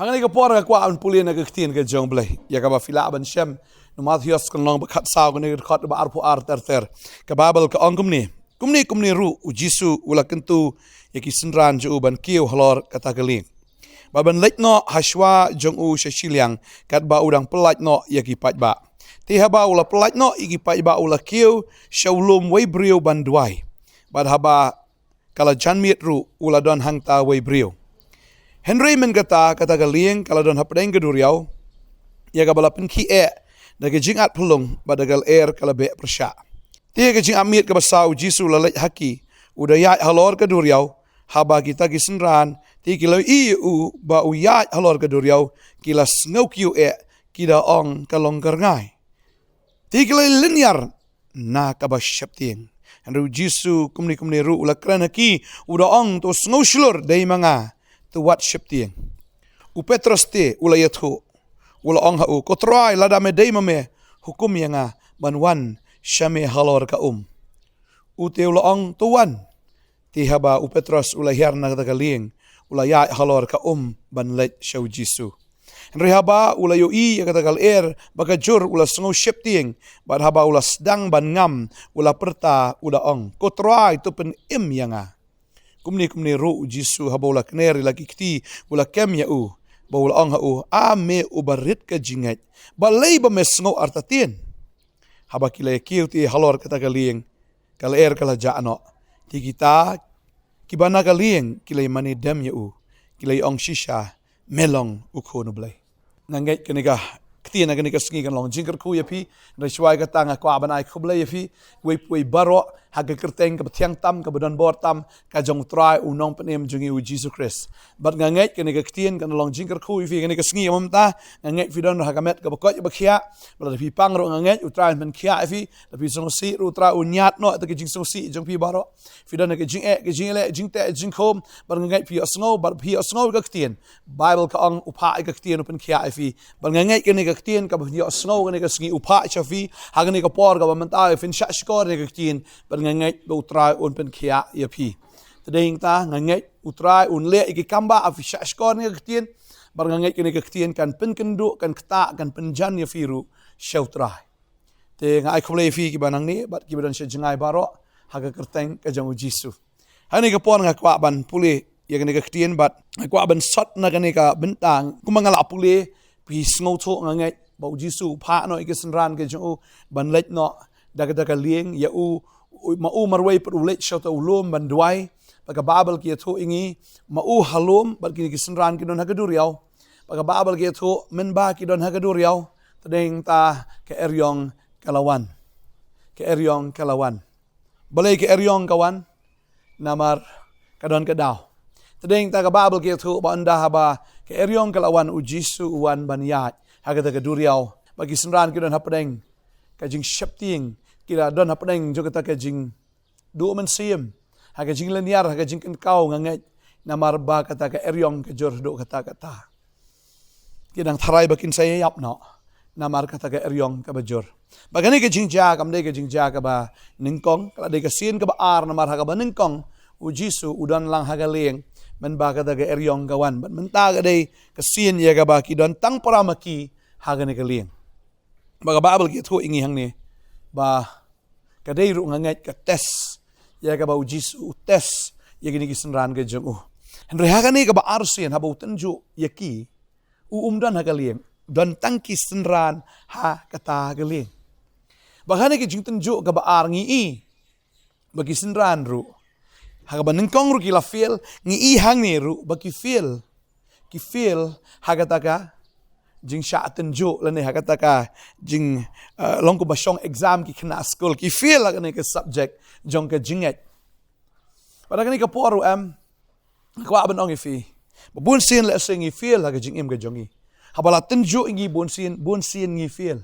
Hangan ka por ka kwa an pulin na ktin ka jong blai. Ya ka ba fila ban shem no Matthews kan long ba khat saw ka ne khat ba arpu ar ter. Ka Bible ka ongkum ni. Kumni ru u Jisu ula kentu ya ki sinran ju ban kiu halor kata galing. Ba ban lek no hashwa jong u shashiliang kat ba udang pelat no ya ki pat ba. Ti haba ula pelat no iki pat ba ula kiu shawlum wei brio ban duai. Bad haba kala janmit ru ula don hangta wei brio. Henry men kata galing kala don hapdeng geduriau ya ka balapin ki daga jingat pulung badagal kala be persya. Tiga kecing amit ke basau Jisu lalai haki udayat halor ke duriau haba kita kisenran ti kilo iu ba uyat halor ke duriau kila ngau kiu kida ong kalong ngai ti kilo linear na kabasyap ting Andrew Jisu kumni ru ula kran haki uda ong to ngau slur dai manga tu wat syap ting u Petros te ula yathu ula ong hau kotrai lada me dai mame hukum yanga banwan syame halor ka Ute ula ong tuan. Ti haba u Petros ula hiar na galing. Ula ya halor ka ban let syau Jisu. Henry haba ula yo ya katagal baka jur ula sengo syepting. Bad haba ula sedang ban ngam. Ula perta ula ong. Kotra itu pen yanga. Kumni ru Jisu haba ula kneri lagi kti. Ula kem ya Ba ula ong ame ubarit ka jingat. Balay ba mesngo artatin. Haba kila kiu ti halor kata galing kala kala jaano ti kita kibana galing kila mani dem kila ong shisha melong ukhono blai nangai kaniga kti na kaniga sngi kan long jingker ku yapi na shwai ka tanga kwa banai khublai yapi we baro haga kerteng ka thiang tam ka badon bor tam ka jong trai unong penem jungi u Jesus Christ but ngangai kaniga ktien kan long jingker ku yapi kaniga sngi amta ngangai fidon haga met ka bakot bakhia bala pi pangro ngangai utrai men khia yapi tapi song si utra unyat no ta jing song si jong pi baro fidon ka jing le jing te jing khom bar ngangai pi osngo bar pi osngo ka ktien Bible ka ang upa ka ktien upen khia yapi bar ngangai kaniga ktien ka pi osngo kaniga sngi upa chafi haga ni ka por ka manta fin sha skor ni ka ktien ngangai utrai un pen khia yapi tading ta ngangai utrai un le iki kamba afisha skor ni ktien bar ngangai kini ktien kan pen kendu kan kta kan penjan yafiru shautrai te ngai khle fi ki banang ni bat ki badan sejngai baro haga kerteng ka jang Jisu hani ka pon ngakwa ban puli ya kini ktien bat ngakwa ban sot na kani ka bentang kumangala puli pi sngo tho ngangai bau Jisu pha no ikisenran ke jang ban let no daga lieng ya mau marway per ulet shota ulum banduai pagka babal ki tho ingi mau halum bal ki kisenran ki don hagaduriaw pagka babal ki tho men ba ki don hagaduriaw tadeng ta ke eryong kalawan balay ke eryong kawan namar kadon kadaw tadeng ta ka babal ki tho ba anda haba ke eryong kalawan u Jisu uwan banyat hagaduriaw bagi senran ki don hapadeng kajing syapting kila don hapadeng jo kata kajing do man siem ha kajing linear ha kajing kau ngangai namar ba kata ka eryong kajor do kata kidang tharai bakin saya yap no namar kata ka eryong ka bajor bagani kajing ja ka ba ningkong kala de ka sin ka ba ar namar ha ka ba ningkong u Jisu udan lang hagaleng men ba kata ka eryong kawan ban menta ka de ka sin ya ka ba ki don tang paramaki hagani ka lieng baga babel ki tho ingi hang ni ba kadai ru ngangat ka tes ya ka ba Jisu tes ya gini kisenran ka jong henry hagani ka ba arsian ha ba utanju yaki umdan hagaleng dan tangki senran ha kata galing bahane ki jingtenju ka ba ar ngi bagi senran ru ha ka ba ningkong ru ki la feel ngi hang ni ru bagi feel ha kata ka jing sya tenju lene hakata ka jing long ko basyong exam ki kena school ki feel la ke subject jong ka jinget pada kani ka poru ko aban ong ifi bun sin la sing feel la ka jing ka jongi habala tenju ingi bun sin ngi feel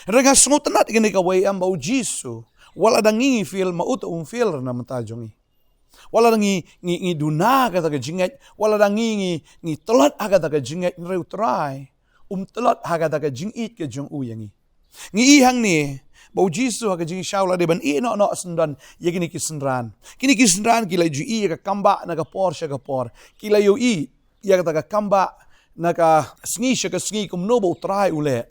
rega smutanat kini ka way ba Jisu wala dangi feel mauto feel na mata jongi wala dangi ngi duna kata ka jinget wala dangi ngi telat kata ka jinget reutrai telot haga daga jing it ke jong uyangi ngi hang ni bau Jisu haga jing shaula de ban no sendan yegini kisenran kila ju ka kamba na ka por sha ka por kila yo ya daga kamba naka sngi shaka sngi kumno bo trai ule.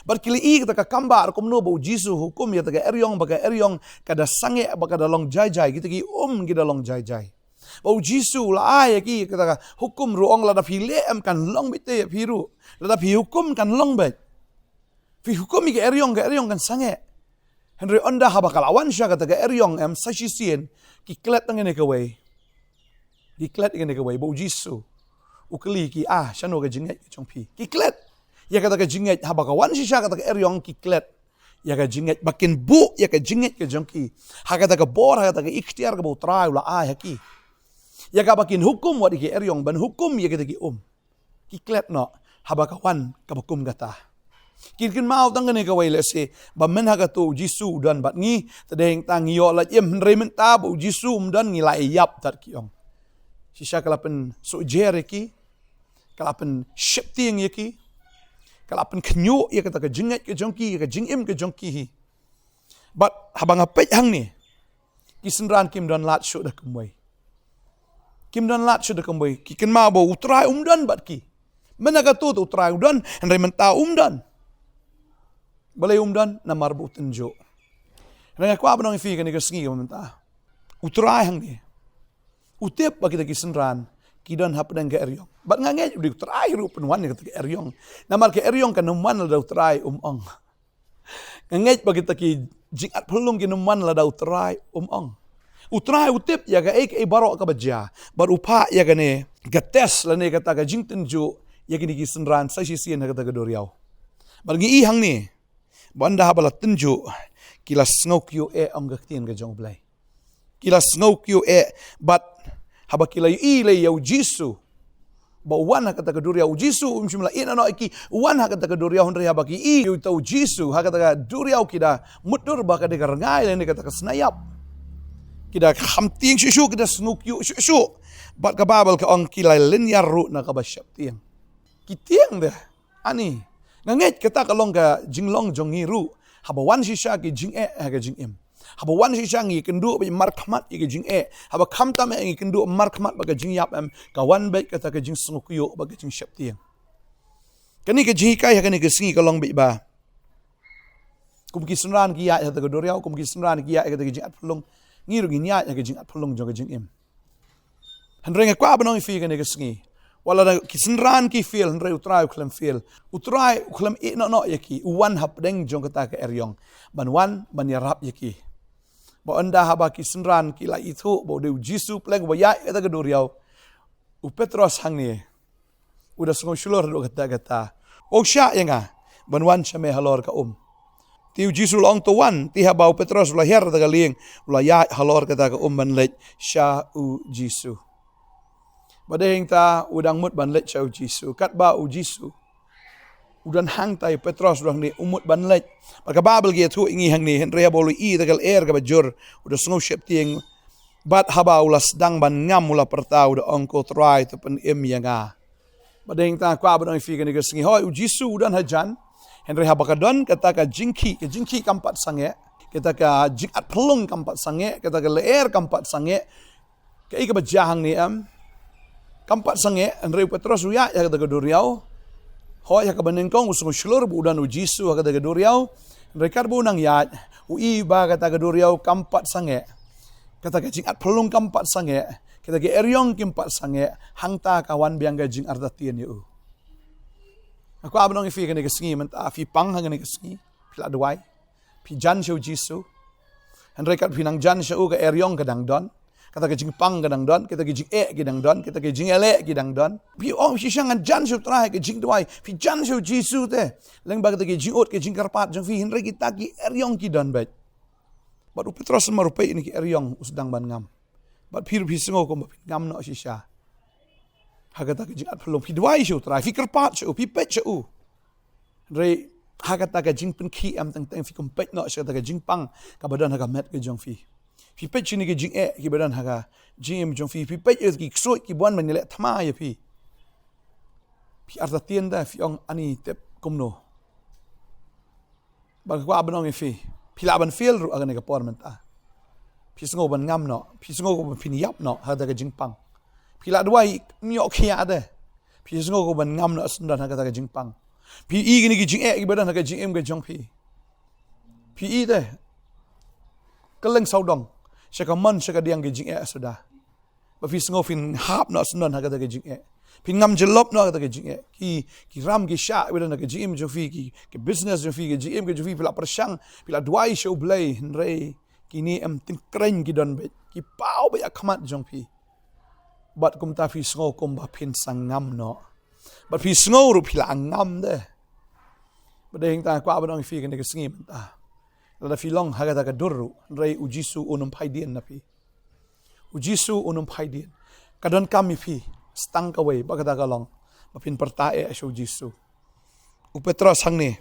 Bar kili I kita kambar kumno bo Jisu hukum ya taka eryong kada sange kada long jai kita ki kita long jai. Bau Jisu la ay ki kita hukum ruong la da phile am kan long bite phiru. La da phi hukum kan long bet. Phi hukum ki eryong kan sange. Henry onda habakalawan siya kata eryong am sasisien ki klet ngene ka way. Ki klet ngene ka way bau Jisu. Ukli ki shano ka jinget chong pi. Ki klet. Ya kata ka jinget habakawan siya kata eryong ki klet. Ya ka jinget bakin bu ya ka jinget ka jongki. Ha kata ka bor ha kata ka ikhtiar ka bau trai la haki. Ya ka bakin hukum wat ki eryong ban hukum ya kata ki Ki klet no habakawan ka bakum kata. Kin mau tang ne ka wai le se ba men ha ka tu Jisu dan bat ngi tadeng tang yo la yem remen ta bu Jisu dan ngi la yap tat ki ong. Sisa kalapen so jere ki kalapen shepting ye ki kalapen knyo ye kata ka jinget ke jongki ka jingim ke jongki hi. Bat habang apet hang ni kisenran kim dan lat shu da kumwai. Kim dan lat shu da kumwai ki ken mau bo utrai dan bat ki. Men ha ka tu utrai dan remen ta dan. Balay dan na marbu tenjo. Nang ako abang ifi kan ikas ngi kamenta. Utray hang ni. Utip bagi kita kisenran kidan hapdang ke eryong. Bat ngangej di utray ru penwan ni ke eryong. Namar ke eryong kan numan la utray ong. Ngangej bagi kita ki jingat pelung ki numan la utray ong. Utray utip ya ga ek barok ka baja. Bar upa ya ga ne gates la ne kata ga jing tenjo ya kini kisenran sa sisien kata ga doriau. Bar ngi hang ni. Banda habala tenjo kilas ngok yo ang gaktien ga jong blai. Kilas ngok yo bat haba kilay le yaw Jisu. Ba wan kata kaduria Jisu umsimla ina no iki wan kata kaduria honre haba ki yo tau Jisu kata duria kida mutur ba kada garangai le kata snayap. Kida hamting shu kida snuk yo shu. Bat ka babal ka ang kilay linyar ru na kabasyap tiang. Kitiang deh ani nganget kata kalong ka jinglong jongiru habawan sisya ki jing ha ka jing habawan sisya ngi kendu ba markmat ki jing haba khamta me ngi kendu markmat ba ka jing yap kawan ba kata ka jing sngukyo ba ka jing syaptiang kani ka jing kai kani ka singi kalong ba kum ki sunran ki ya ta ka doriau kum ki sunran ki ya ka jing at pulung ngiru gi nya ka jing at pulung jong ka jing hanrenga kwa banong fi kani ka singi wala na kisenran ki feel nre utrai uklam feel utrai uklam no yaki uwan hapdeng jong kata ke eryong ban yarap yaki ba anda haba kisenran ki la itu bo de Jisu pleng ba ya kata ke doriau u Petros hang ni udah sungguh shulor do kata o sya yanga ban chame halor ka tiu Jisu long to wan ti haba u Petros la her ta galing la ya halor kata ka ban lech sya u Jisu. Badeng ta udang mut ban lech u Jisu kat ba u Jisu udan hang tai Petros udang ni umut ban lech maka babel ge tu ingi hang ni henry bolu tagal ka bajur udah sungguh syep tieng bat haba ulas dang ban ngam mula pertau udah ongko try tu pen yanga badeng ta kwa badong fi kan singi hoi u Jisu udan hajan henry haba kadon kata ka jingki kampat sange kata ka jingat pelung kampat sange kata ka leer kampat sange ka ika bajahang ni kampat sange Andre Petros uya ya kata geduriau ho ya kabanengkong usung shlur bu udan u Jisu kata geduriau mereka bu nang ya ba kata geduriau kampat sange kata gajing at pelung kampat sange kata ge eryong kampat sange hangta kawan biang gajing ardatien yu aku abnong ifi kene kesingi menta fi pang hangene kesingi pila duai pi jan shu Jisu Andre kat pinang jan shu ga eryong kadang don kata ke jing pang kadang don kita ke jing kadang don kita ke jing ele kadang don pi si sangan jan shu trai ke jing duai pi jan shu Jisu te leng ba kita ke jing ot ke jing karpat jang fi hinre kita ki eryong ki don bet baru Petros marupai ini ki eryong usdang ban ngam bat pir pi singo ko ngam no si sha hagata ke jing at pelong pi duai shu trai fi karpat shu pi pet shu re hagata ke jing pen ki am tang fi kompet no sha ta ke jing pang ka badan haga met ke jong fi pi pet chini ke jing ki badan haga jing jong fi pet ki ksoi ki buan manile thama ya pi arta tienda fi ong ani tep komno bag kwa banong fi pi laban feel ru agane ka porment pi sngo ban ngam no pi sngo ko pi yap no hada ka jing pang pi la duai miok khia de Pi sngo ko ban ngam na sundan ha kata ka jingpang. Pi I gini ki jing e ki badan ha ka jing em ka jong pi. Pi I te. Keleng saudong. Syaka man syaka diang ki jing e sudah. Ba pi sngo fin hap na sundan ha kata ka jing e. Pi ngam jelop na kata ka jing e. Ki ram ki sya badan ha ka jing em jong pi ki business jong pi ki jing em ka jong pi pila persang pila duai show blay henrei kini em tin kren ki don bet. Ki pau ba akmat jong pi. Bat kum ta pi sngo kum ba pin sangam no. Bat pi sngo ru pila angam de. Badeng ta kwa ba dong fi kan de sngi ta. La fi long ha ga ka durru rei ujisu unum pai dien na pi. Ujisu unum pai dien. Kadon kami pi stang ka wei ba ka long. Ba pin perta e asu ujisu. U Petros hang ni.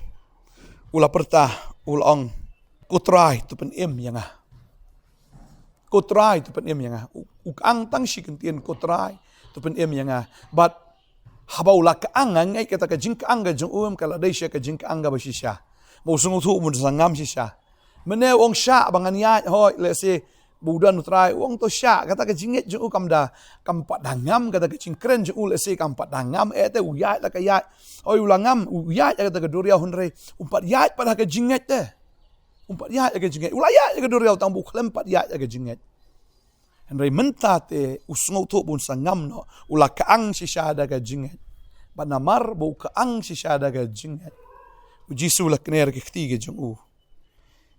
Ula perta ulong kutrai tu pen em yang ah. Kutrai tu pen em yang ah. Ukang tang si kentien kutrai tu pen em yang ah. But habau la ka ang ngai kata ka jing ka ang ga jong kala dai sya ka jing ka ang ga ba shisha. Mo sungu thu mun sangam shisha. Mene ong sya bangan ya hoi let's say budan utrai ong to sya kata ka jinget jong kamda kampat dangam kata ka jing kren jong let's say kampat dangam te uyat la ka ya oi ulangam uyat kata ka duria hunre umpat yat pada ka jinget te. Umpat yat ka jinget ulayat ka duria tang bu klem pat yat ka jinget. Henry mentate usngo to bun sangam no ula kaang si syada ga jinget banamar bu kaang si syada ga jinget ujisu la kner ke khtige jung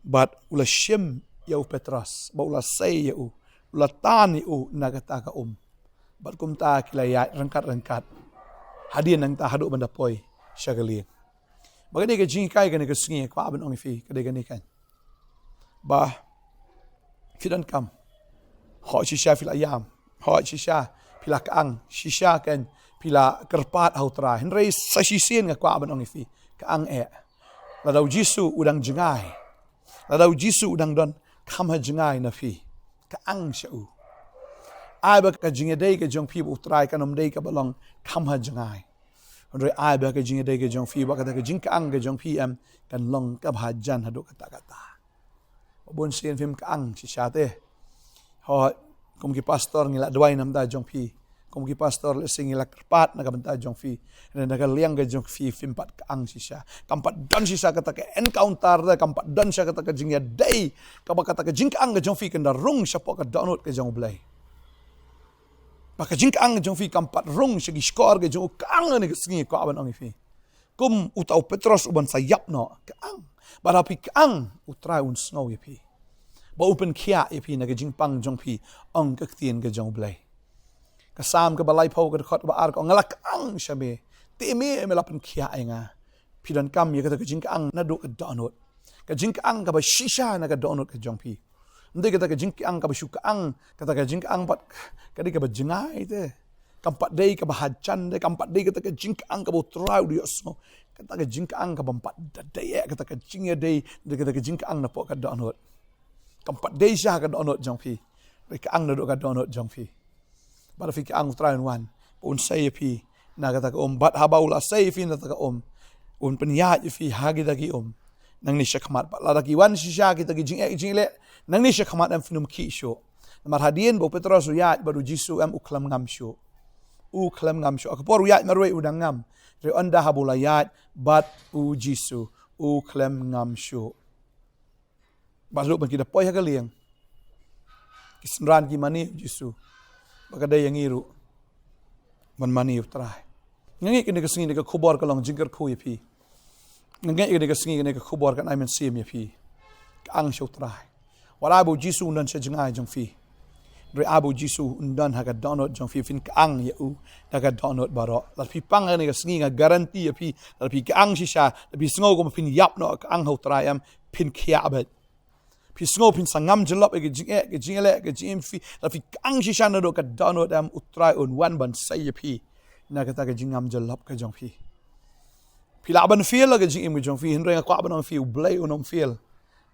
but ula shem ya Petras ba ula say ya ula tani nagata ka but kum ta kilaya rangkat hadin nang ta hadu banda poi syagali bagani ke jing kai kan ke sngi kwa ban ong fi kade gani kan ba fidan kam họ shisha fil ayam họ shisha pila kaang shisha kan pila kerpat hautra henrei sa shisien nga kwa ban ong fi kaang la dau jisu udang jengai la dau jisu udang don kam ha jengai na fi kaang shau ai ba ka jingedei ka jong pi utrai kanom dei ka balong kam ha jengai henrei ai ba ka jingedei ka jong fi ba ka jing kaang ka jong pi am kan long ka bhajan hadu kata bon sien film kaang shisha te ho kum ki pastor ngila duai nam da jong pi kum ki pastor le sing ngila kerpat na kabanta jong fi na naga liang ga jong fi fimpat ka ang sisa kampat dan sisa kata ka encounter da kampat dan sisa kata ka jingya day ka ba kata ka jing ka ang ga jong fi kan da rung sa po ka download ka jong blay ba ka jing ka ang ga jong fi kampat rung sa gi score ga jong ka ang ni singi ko aban ang fi kum utau Petros uban sayap no ka ang ba pi ka ang utrai un snow pi ba open kia ipi na gajing pang jong pi ong kaktien ga jong blay kasam ka balai pau ka khot ba ar ko ngalak ang shabe te me lapen kia nga pidan kam ye ka gajing ang na do ka download gajing ang ka ba shisha na ka download ka jong pi ndai ka gajing ang ka ba shuka ang ka gajing ang pat ka di ka ba jingai te kampat dei ka ba hajan dei kampat dei ka gajing ang ka ba trau di osmo ka gajing ang ka ba pat dei ka gajing dei ka gajing ang na po ka download kampat dei sya ka download jong pi ka ang na do ka download jong pi bara fi ka ang try one un say pi na ka bat habaula say fi na ta un penya fi hagi dagi nang ni sya khamat ba la dagi wan sya kita gi jing le nang ni sya khamat am finum ki syo mar hadien bo Petros ya baru jisu am uklam ngam syo akapor ya marwe udang ngam re anda habula ya bat u jisu uklam ngam syo Basluk ban kita poi ha liang. Kisran ki mani jisu. Bagada yang iru. Man mani utrai. Ngangi kene ka singi ka khubor ka long jingkar khu pi. Ngangi kene ka singi kene ka khubor ka naimen sim pi. Ka ang shu utrai. Wala bu jisu undan sa jingai jong fi. Re abu jisu undan ha ka download jong fi fin ka ang ya u da ka download baro. La pi pang kene ka singi nga garanti pi. La pi ka ang shisha, la pi sngo ko pin yap no ka ang ho utrai am pin kiabet. Pisngo pin sangam jelop ke jingele ke jimfi la fi kang shisha na do ka download am utrai on one ban say pi na kata ke jingam jelop ke jong fi pila ban feel ke jingim ke jong fi henre ka ban fi ublay unom feel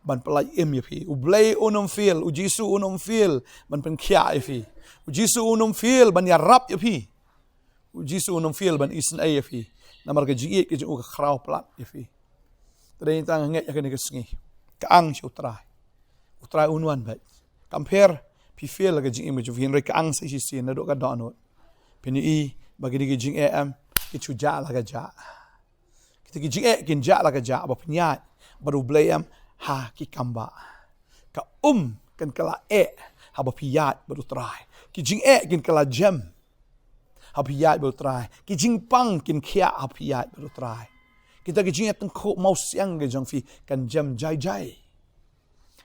ban pelai em pi ublay unom feel ujisu unom feel ban pen kya fi ujisu unom feel ban ya rap pi ujisu unom feel ban isen ay fi na mar ke jingi ke jong ka khrau plat fi tadai tang nge ya ke sngi ka ang shu utrai utrai unwan ba compare pi feel ga jing image of henry ka ang sa si na do ka download pini bagi di jing am kichu ja la ga ja kita ki jing kin ja la ga ja ba pnya baru blayam ha ki kamba ka kan kala ha ba piyat baru try ki jing kin kala jam ha piyat baru try ki jing pang kin khia ha piyat baru try kita ki jing tang ko mau siang ge jong fi kan jam jai jai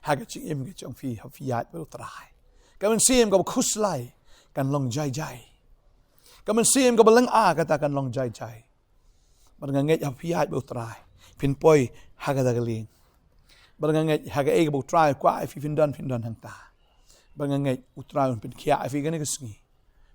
ha ga chi im ge jong fi ha piyat baru try kamen sim ka khuslai kan long jai jai kamen sim ka balang kata kan long jai jai barnganget ha piyat baru try pin poi ha ga galing barnganget ha ga e baru try kwa fi fin don hang ta barnganget utrai pin khia fi ga ne ksngi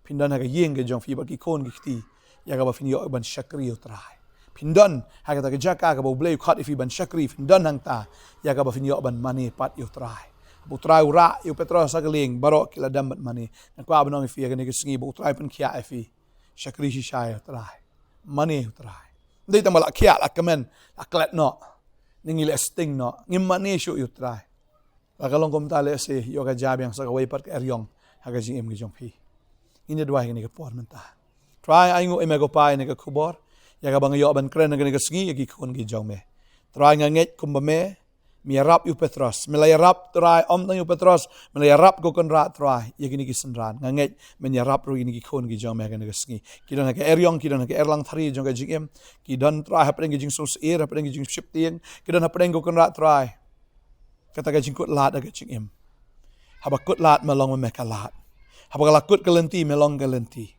pindan ha ga yeng ge jong fi ba ki kon gi ti ya ga ba fin yo ban shakri utrai pindan ha ga ta ga jaka ga ba blay khat fi ban shakri pindan hang ta ya ga ba fin yo ban mani pat utrai bu trai ura yu petro sa galing baro kila dam bat mani na kwa banong fi ga ne ksngi bu trai pin khia fi shakri shi shai utrai mani utrai dei ta mala khia la kamen aklet no ningi le sting no ngim mani shu utrai la kalong kom ta le se yo ga jab yang sa ga wei pat ka eryong ha ga jing em ge jong fi ini dua ini ke por mentah try aingu emego pai ne ke kubor ya ga bang yo ban kren ne ke sngi ya gi kon gi jong me try nganget kumbame mi rap yu petros melai rap try om tang yu petros melai rap go kon ra try ya gini gi senran nganget men ya rap ru ini gi kon gi jong me ga ne ke sngi ki don ke eryong ki don ke erlang thari jong ga jing em ki don try hapeng gi jing sos er hapeng gi jing ship tien ki don hapeng go kon ra try kata ga jing kut lat ga jing em haba kut lat melong me ka lat haba lakut kelenti melong kelenti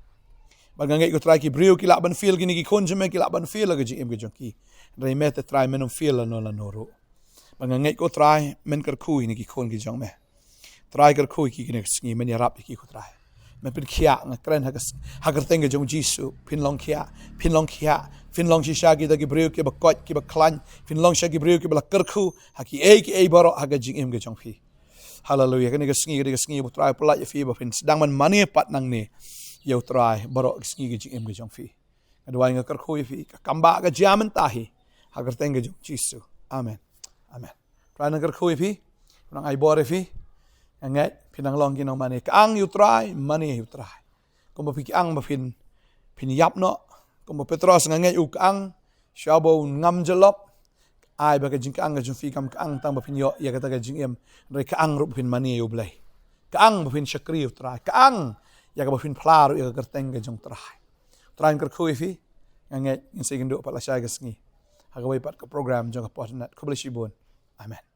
bagangai ko try ki brio ki laban feel gini ki konjeme ki laban feel ga jim ga jonki remet try menum feel no la noro bagangai ko try men kar khu ni ki kon ki jong me try kar khu ki gini sngi men yarap ki ko try men pin khia nga kren ha gar tenga jong jisu pin long khia fin long shisha ki da ki brio ki ba kot ki ba klan fin long sha ki brio ki ba kar khu ha ki e baro ha ga jing ga jong fi hallelujah kan ga sngi bu try pula ya fi ba fin sedang man mani pat nang ni yo try baro sngi ga jing ga jong fi adwa nga kar khu fi ka kamba ga jaman tahi agar tenga jong jisu amen try na kar khu fi nang ai bore fi ngai pinang long kinong mani kaang you try mani you try ko ba fi ang ba fin yap no ko ba petros ngai u kaang shabo ngam jelop ai ba ka jing kaang ga jong fi kam kaang tang ba fin yo ya kata ga jing em re kaang ru fin mani yo blai kaang ba fin shakri yo try kaang ya ka ba fin plar ya ka teng ga jong try kar khu fi ngai in second do pa la sha ga sngi ha ga wai pat ka program jong ka pot nat ko bli shi bon amen